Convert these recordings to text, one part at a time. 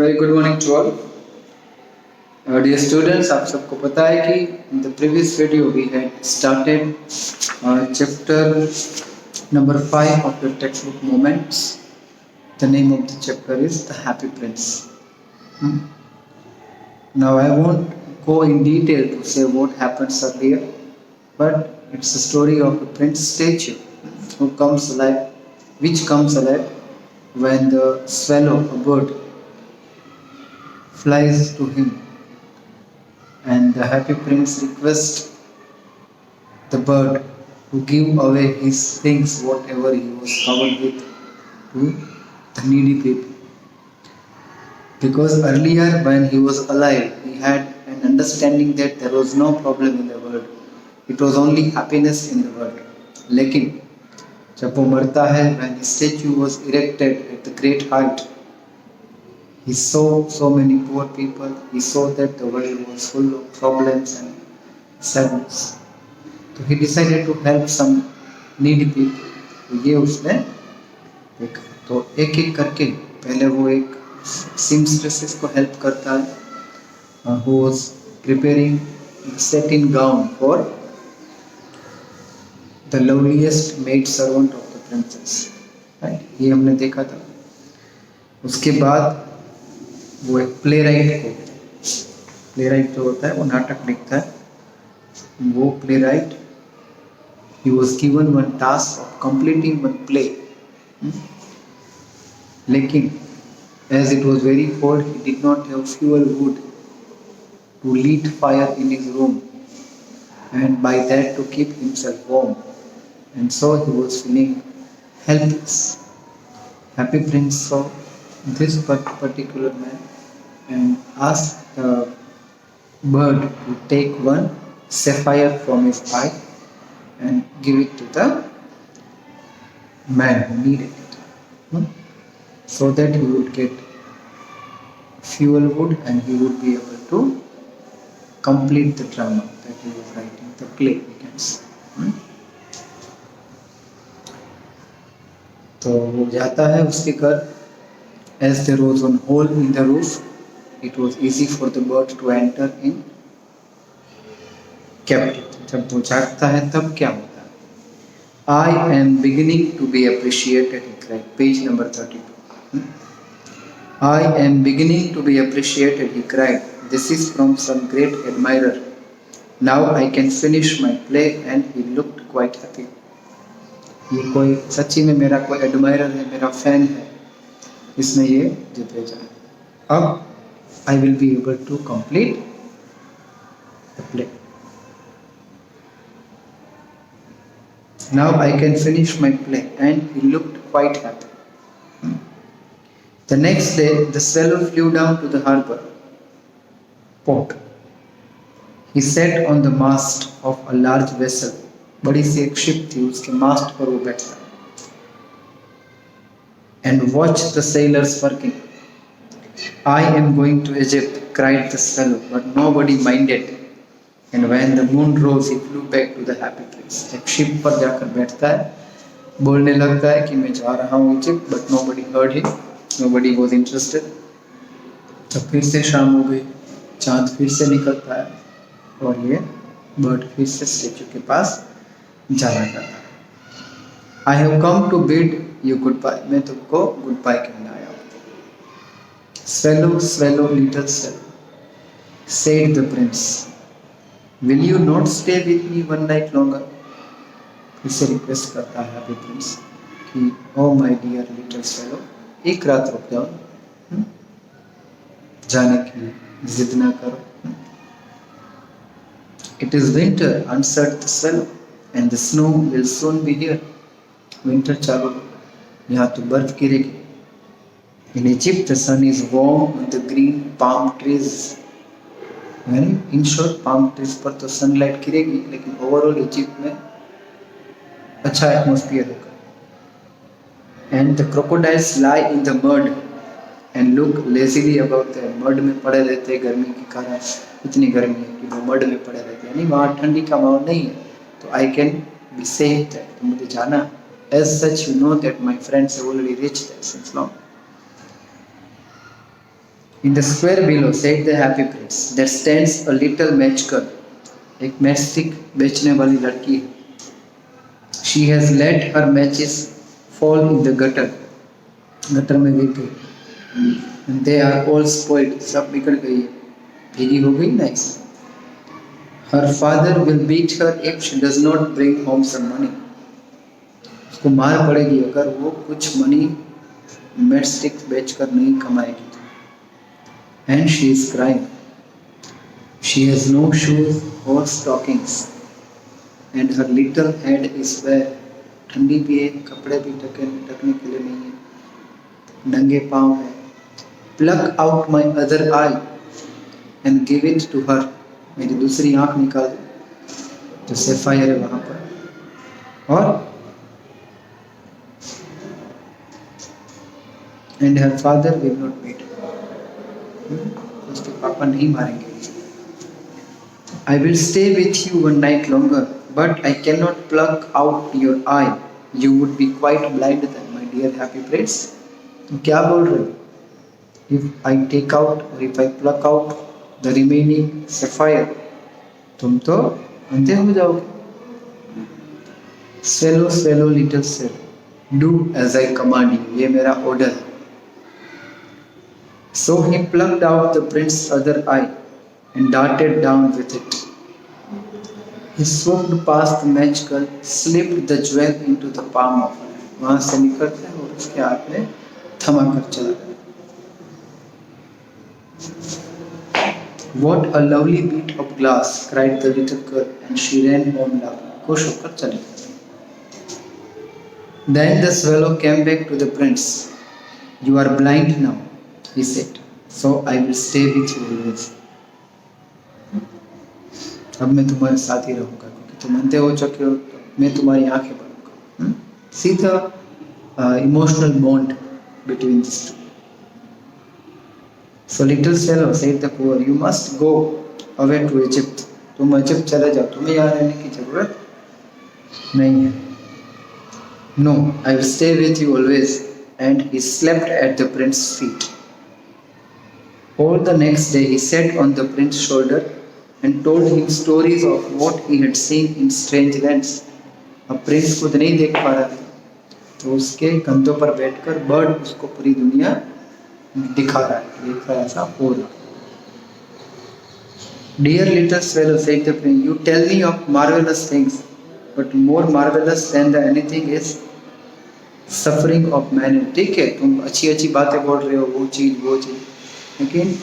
Very good morning to all dear students. आप सबको पता है कि in the previous video we had started chapter number 5 of your textbook Moments. The name of the chapter is The Happy Prince. Now I won't go in detail to say what happens earlier, but it's a story of a prince statue who comes alive, which comes alive when the swallow, a bird, flies to him, and the happy prince requests the bird to give away his things, whatever he was covered with, to the needy people. Because earlier, when he was alive, he had an understanding that there was no problem in the world, it was only happiness in the world. लेकिन जब वो मरता है, when his statue was erected at the great height, he saw so many poor people. He saw that the world was full of problems and sadness. So he decided to help some needy people. तो ये उसने देखा। तो एक एक करके पहले वो एक seamstresses को हेल्प करता है, who was preparing the satin gown for the loveliest maid servant of the princess. Right? ये हमने देखा था। उसके बाद वो एक प्लेराइट जो होता है वो नाटक लिखता है। वो playwright he was given one task of completing one play. लेकिन as it was very cold, he did not have fuel wood to light fire in his room, and by that to keep himself warm, and so he was feeling helpless. Happy Prince saw this particular man and asked the bird to take one sapphire from his eye and give it to the man who needed it, so that he would get fuel wood and he would be able to complete the drama that he was writing, the play, we can say. तो वो जाता है उसके घर। As there was one hole in the roof, it was easy for the bird to enter in captivity. जब वो जागता है तब क्या होता है? I am beginning to be appreciated, he cried. Page number 32. I am beginning to be appreciated, he cried. This is from some great admirer. Now I can finish my play, and he looked quite happy. ये कोई सच्ची में मेरा कोई admirer है, मेरा fan है, इसने ये जो भेजा है। अब I will be able to complete the play. Now I can finish my play, and he looked quite happy. The next day, the swallow flew down to the harbor port. He sat on the mast of a large vessel. बड़ी सी एक ship थी, उसके मास्ट पर वो बैठा and watched the sailors working. I am going to Egypt, cried the swallow, but nobody minded. And when the moon rose, he flew back to the happy place. एक ship पर जाकर बैठता है, बोलने लगता है कि मैं जा रहा हूँ Egypt, but nobody heard him, nobody was interested. तो फिर से शाम हो गई, चांद फिर से निकलता है और ये बर्ड फिर से स्टेचू के पास जाना चाहता है। I have come to bid you goodbye. मैं तुमको गुड बाय कहना आया हूँ। Swallow, swallow, little swallow, said the prince. Will you not stay with me one night longer? फिर से रिक्वेस्ट करता है हैप्पी प्रिंस कि oh my dear little swallow, एक रात रुक जाओ, जाने की जिद ना करो। It is winter, answered the swallow, and the snow will soon be here. Winter चालू हो, यहाँ तो बर्फ गिरेगी। In Egypt, the sun is warm on the green palm trees. यानी इन शॉर्ट palm trees पर तो सनलाइट गिरेगी, लेकिन ओवरऑल इजिप्ट में अच्छा एटमॉस्फेयर होगा। And the crocodiles lie in the mud and look lazily about them. Mud में पड़े रहते हैं गर्मी के कारण, इतनी गर्मी है कि वो मड में पड़े रहते हैं, यानी वहाँ ठंडी का माहौल नहीं है। तो I can be safe there, तो मुझे जाना। As such, you know that my friends have already reached there since long. In the square below, said the happy prince, there stands a little match girl. एक matchstick बेचने वाली लड़की है. She has let her matches fall in the gutter. Gutter में गिर गई. And they are all spoiled. सब बिगड़ गई है. भीगी हो गई ना इस. Her father will beat her if she does not bring home some money. उसको मार पड़ेगी अगर वो कुछ मनी मैचस्टिक बेचकर नहीं कमाएगी. And she is crying. She has no shoes or stockings, and her little head is bare. ठंडी भी है, कपड़े भी ढकने के लिए नहीं है, नंगे पाँव है. Pluck out my other eye and give it to her. मेरी दूसरी आँख निकाल दो, जो सैफायर है वहाँ पर. और and her father will not beat her. उसके पापा नहीं मारेंगे. I will stay with you one night longer, but I cannot pluck out your eye. You would be quite blind then, my dear happy prince. तुम क्या बोल रहे हो? If I take out or if I pluck out the remaining sapphire, तुम तो अंधे हो जाओगे. Swallow, swallow, little swallow. Do as I command you. ये मेरा order है. So he plucked out the prince's other eye and darted down with it. He swooped past the match girl, slipped the jewel into the palm of her hand. वहाँ से निकलते और उसके हाथ में थमा कर चला गया. What a lovely bit of glass! cried the little girl, and she ran home laughing. खुश होकर चली गई. Then the swallow came back to the prince. You are blind now, he said. So I will stay with you always. अब मैं तुम्हारे साथ ही रहूंगा क्योंकि तुम अंधे हो चुके हो. मैं तुम्हारी आंखें बनूंगा. See the emotional bond between these two. So little swallow said the poor, you must go away to Egypt. तुम इजिप्ट चले जाओ, तुम्हें यहाँ रहने की जरूरत नहीं है. No, I will stay with you always. And he slept at the prince's feet. All the next day he sat on the prince's shoulder and told him stories of what he had seen in strange lands. अब Prince खुद नहीं देख पा रहा था, तो उसके कंधों पर बैठकर बर्ड उसको पूरी दुनिया दिखा रहा है. एक ऐसा हो रहा. Dear little swallow, said the prince, you tell me of marvelous things, but more marvelous than the anything is suffering of man. ठीक है, तुम अच्छी अच्छी बातें बोल रहे हो, वो चीज, लेकिन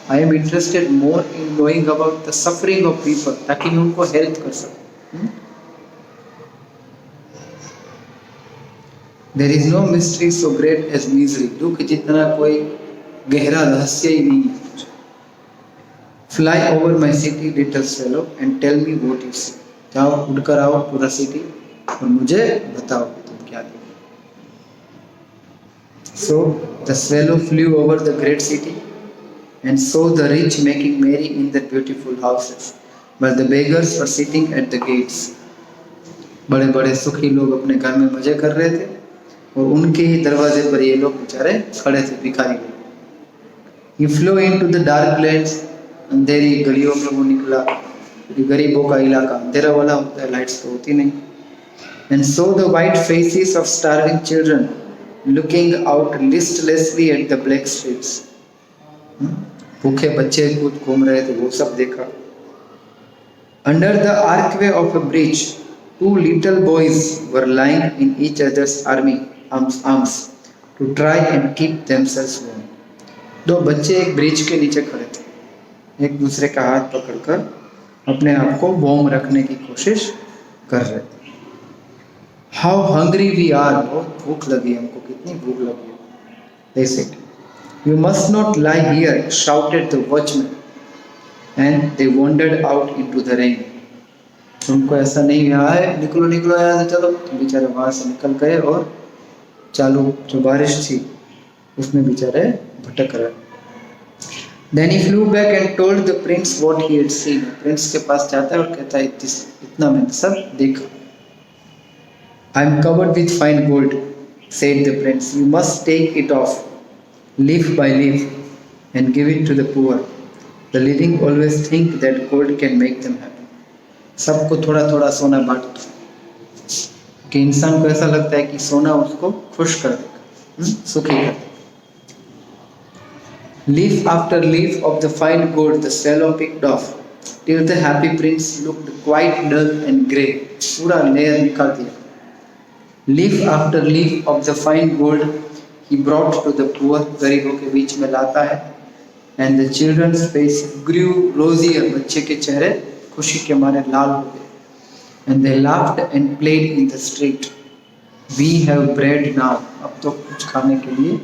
I am interested more in knowing about the suffering of people, ताकि मैं उनको हेल्प कर सकूं. There is no mystery so great as misery. दुख जितना कोई गहरा रहस्य ही नहीं है. Fly over my city, little swallow, and tell me what you see. जाओ, उड़कर आओ पूरा सिटी और मुझे बताओ तुम क्या देखो. So the swallow flew over the great city and saw the rich making merry in their beautiful houses, but the beggars were sitting at the gates. बड़े बड़े सुखी लोग अपने घर में मजे कर रहे थे और उनके ही दरवाजे पर ये लोग बेचारे खड़े थे, भिखारी लोग. He flew into the dark lands. अंधेरी गलियों में वो निकला. गरीबों का इलाका अंधेरा वाला होता है, लाइट्स तो होती नहीं. And saw the white faces of starving children looking out listlessly at the black streets. भूखे बच्चे कूद घूम रहे थे, वो सब देखा. Under the archway of a bridge, two little boys were lying in each other's arms to try and keep themselves warm. दो बच्चे एक ब्रिज के नीचे खड़े थे, एक दूसरे का हाथ पकड़कर अपने आप को वार्म रखने की कोशिश कर रहे थे. How hungry we are! बहुत भूख लगी हमको, कितनी भूख लगी है. They said, you must not lie here, shouted the watchman, and they wandered out into the rain. उनको ऐसा नहीं है, निकलो निकलो यहाँ से चलो. तो बेचारे वहाँ से निकल गए और चालू जो बारिश थी उसमें बेचारे भटक रहे. Then he flew back and told the prince what he had seen. Prince के पास जाता है और कहता है इतना मैंने सब देखा. I am covered with fine gold, said the prince. You must take it off, leaf by leaf. and give it to the poor. The living always think that gold can make them happy. सबको थोड़ा थोड़ा सोना बांट दो कि इंसान को ऐसा लगता है कि सोना उसको खुश कर देगा, सुखी कर देगा. Leaf after leaf of the fine gold the swallow picked off, till the happy prince looked quite dull and grey. पूरा लेयर निकाल दिया. Leaf after leaf of the fine gold he brought to the poor, गरीबों के बीच में लाता है. And the children's face grew rosier, बच्चे के चेहरे खुशी के मारे लाल हो गए. And they laughed and played in the street. We have bread now, अब तो कुछ खाने के लिए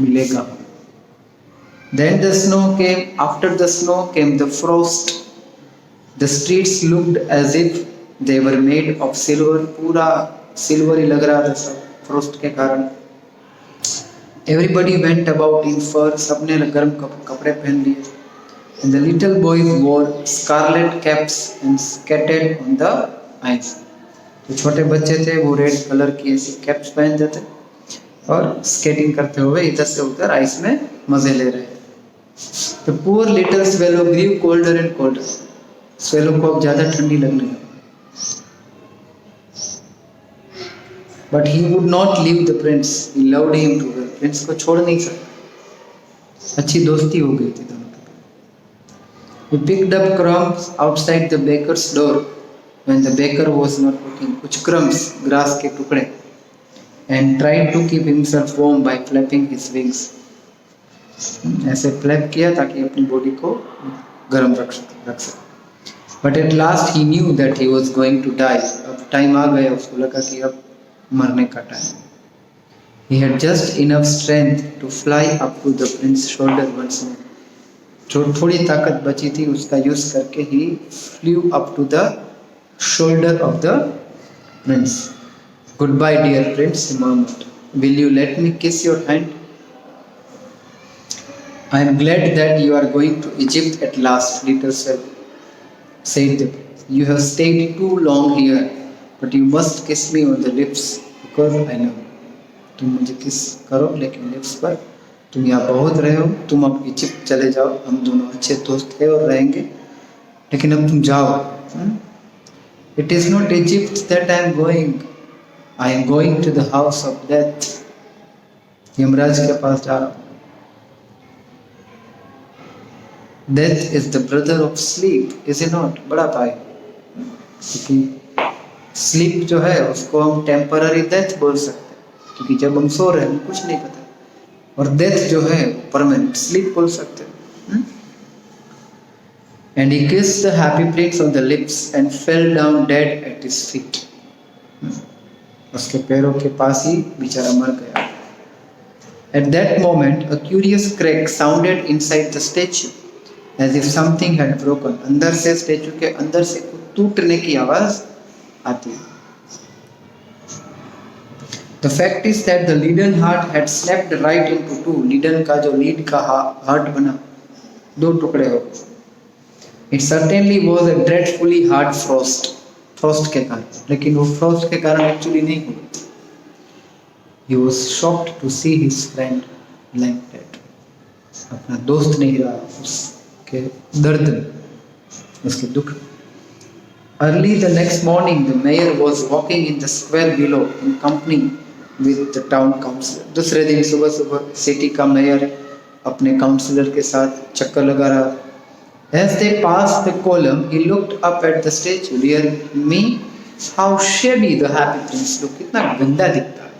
मिलेगा. Then the snow came. After the snow came the frost. The streets looked as if they were made of silver. पूरा silver ही लग रहा था सब फ्रोस्ट के कारण. Everybody went about in fur. सबने गर्म कपड़े पहन लिए. And the little boys wore scarlet caps and skated on the ice. जो छोटे बच्चे थे वो रेड कलर की ऐसी कैप्स पहनते थे और स्केटिंग करते हुए इधर से उधर आइस में मजे ले रहे. The poor little swallow grew colder and colder. swallow को अब ज़्यादा ठंडी लगने लगी. But he would not leave the prince. He loved him too well. Prince को छोड़ नहीं सकता. अच्छी दोस्ती हो गई थी दोनों की. He picked up crumbs outside the baker's door when the baker was not looking. कुछ crumbs, grass के टुकड़े. And tried to keep himself warm by flapping his wings. ऐसे फ्लैप किया ताकि अपनी बॉडी को गर्म रख सके. But at last he knew that he was going to die. अब टाइम आ गया, उसको लगा कि अब मरने का time. He had just enough strength to fly up to the prince's shoulder once more. जो थोड़ी ताकत बची थी उसका यूज करके he flew up to the shoulder of the prince. Goodbye, dear prince, he murmured. Will you let me kiss your hand? I am glad that you are going to Egypt at last, little swallow, said the prince. You have stayed too long here, but you must kiss me on the lips because I love you. तुम मुझे किस करो लेकिन lips पर. तुम यहाँ बहुत रहे हो, तुम अब इजिप्ट चले जाओ. हम दोनों अच्छे दोस्त थे और रहेंगे, लेकिन अब तुम जाओ. It is not Egypt that I am going. I am going to the house of death. Yamraj के पास जा रहा हूँ. Death is the brother of sleep, is it not? बड़ा भाई. क्योंकि sleep जो है उसको हम temporary death बोल सकते हैं, क्योंकि जब हम सो रहे हैं कुछ नहीं पता. और death जो है permanent sleep बोल सकते हैं. And he kissed the happy prince on the lips and fell down dead at his feet. उसके पैरों के पास ही बेचारा मर गया. At that moment, a curious crack sounded inside the statue, as if something had broken. अंदर से statue के अंदर से टूटने की आवाज आती है. The fact is that the leaden heart had snapped right into two. leaden का जो लीड का हार्ट बना, दो टुकड़े हो. It certainly was a dreadfully hard frost. Frost के कारण, लेकिन वो फ्रॉस्ट के कारण एक्चुअली नहीं हुआ. He was shocked to see his friend like that. अपना दोस्त नहीं रहा उसके दर्द में, उसके दुख. Early the next morning, the mayor was walking in the square below in company with the town councillor. दूसरे दिन सुबह सुबह सिटी का मेयर अपने काउंसलर के साथ चक्कर लगा रहा. As they passed the column, he looked up at the statue. Dear me, how shabby the happy prince looked. कितना गंदा दिखता है.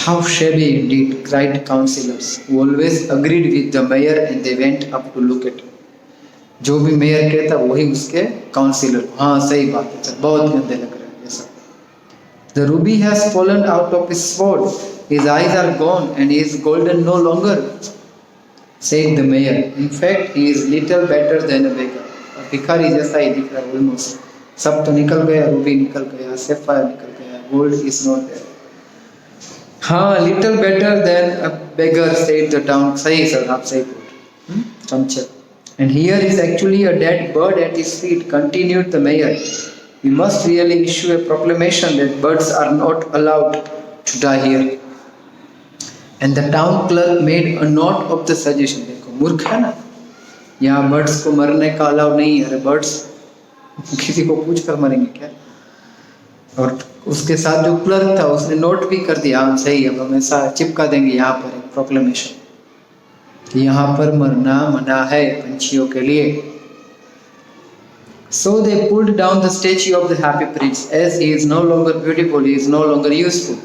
How shabby indeed, cried councillors, who always agreed with the mayor, and they went up to look at him. जो भी mayor कहता वही उसके councillor, हाँ सही बात है, बहुत गंदे लग रहे हैं ऐसा. The ruby has fallen out of his sword. His eyes are gone, and he is golden no longer, said the mayor. In fact, he is little better than a beggar. भिखारी जैसा ही दिख रहा है almost. सब तो निकल गया, Ruby निकल गया, sapphire निकल गया, gold is not there. हाँ, little better than a beggar, said the town. सही सर, आप सही बोल. समझे. And here is actually a dead bird at his feet, continued the mayor. We must really issue a proclamation that birds are not allowed to die here. And the town clerk made a note of the suggestion. देखो मूर्ख है ना, यहाँ birds को मरने का allow नहीं है। अरे बर्ड्स किसी को पूछ कर मरेंगे क्या? और उसके साथ जो क्लर्क था उसने नोट भी कर दिया, हाँ सही है, अब हम ऐसा चिपका देंगे यहाँ पर एक प्रोक्लेमेशन कि यहाँ पर मरना मना है पंछियों के लिए। So they pulled down the statue of the happy prince. As he is no longer beautiful, he is no longer useful,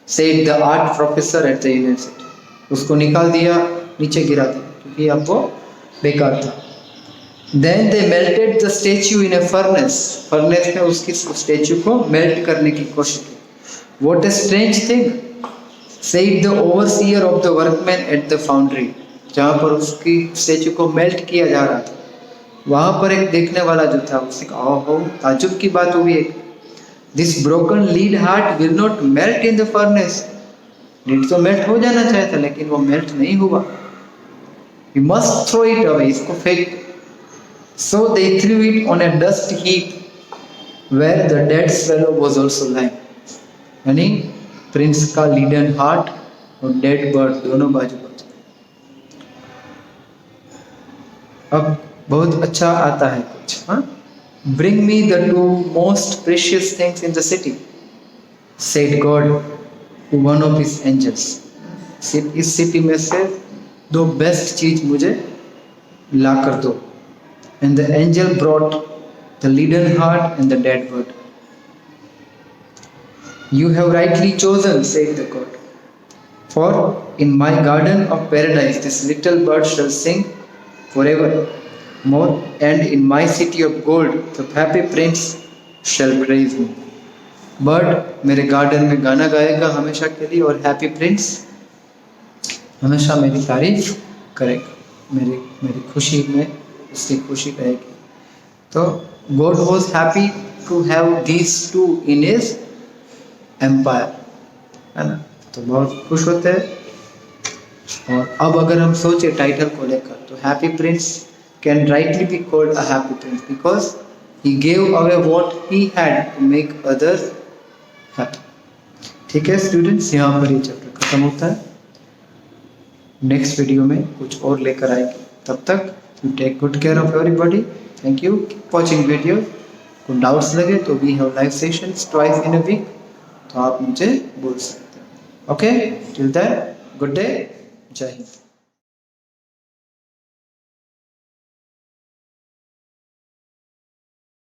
said the art professor at the university. उसको निकाल दिया, नीचे गिरा दिया क्योंकि अब वो बेकार था। Then they melted the statue in a furnace. Furnace में उसकी स्टेच्यू को मेल्ट करने की कोशिश की। What a strange thing, said the overseer of the workmen at the foundry. जहाँ पर उसकी स्टेच्यू को मेल्ट किया जा रहा था, वहाँ पर एक देखने वाला जो था उसने कहा, ओहो ताजुब की बात हुई है, this broken lead heart will not melt in the furnace. Lead तो मेल्ट हो जाना चाहिए था लेकिन वो मेल्ट नहीं हुआ। We must throw it away, इसको फेंक। So they threw it on a dust heap where the dead swallow was also lying. यानी प्रिंस का लीडन हार्ट और डेड बर्ड दोनों बाजू पर। अब बहुत अच्छा आता है कुछ, हाँ। Bring me the two most precious things in the city, said God to one of his angels. इस सिटी में से दो बेस्ट चीज मुझे ला कर दो। And the angel brought the leaden heart and the dead bird. You have rightly chosen, said the God. For in my garden of paradise this little bird shall sing forever more, and in my city of gold the happy prince shall praise me. Bird मेरे garden में गाना गाएगा हमेशा के लिए और happy Prince हमेशा मेरी तारीफ करेगा, मेरी खुशी में उसकी खुशी रहेगी। तो God was happy to have these two in his empire, है ना। तो बहुत खुश होते हैं। और अब अगर हम सोचे टाइटल को लेकर तो happy Prince can rightly be called a happy prince because he gave away what he had to make others happy. ठीक है स्टूडेंट्स, यहाँ पर ये चैप्टर खत्म होता है। नेक्स्ट वीडियो में कुछ और लेकर आएंगे, तब तक you take good care of everybody. Thank you, keep watching video. कोई डाउट्स लगे तो we have live sessions twice in a week, तो आप मुझे बोल सकते हैं। Okay, till then good day, जय हिंद।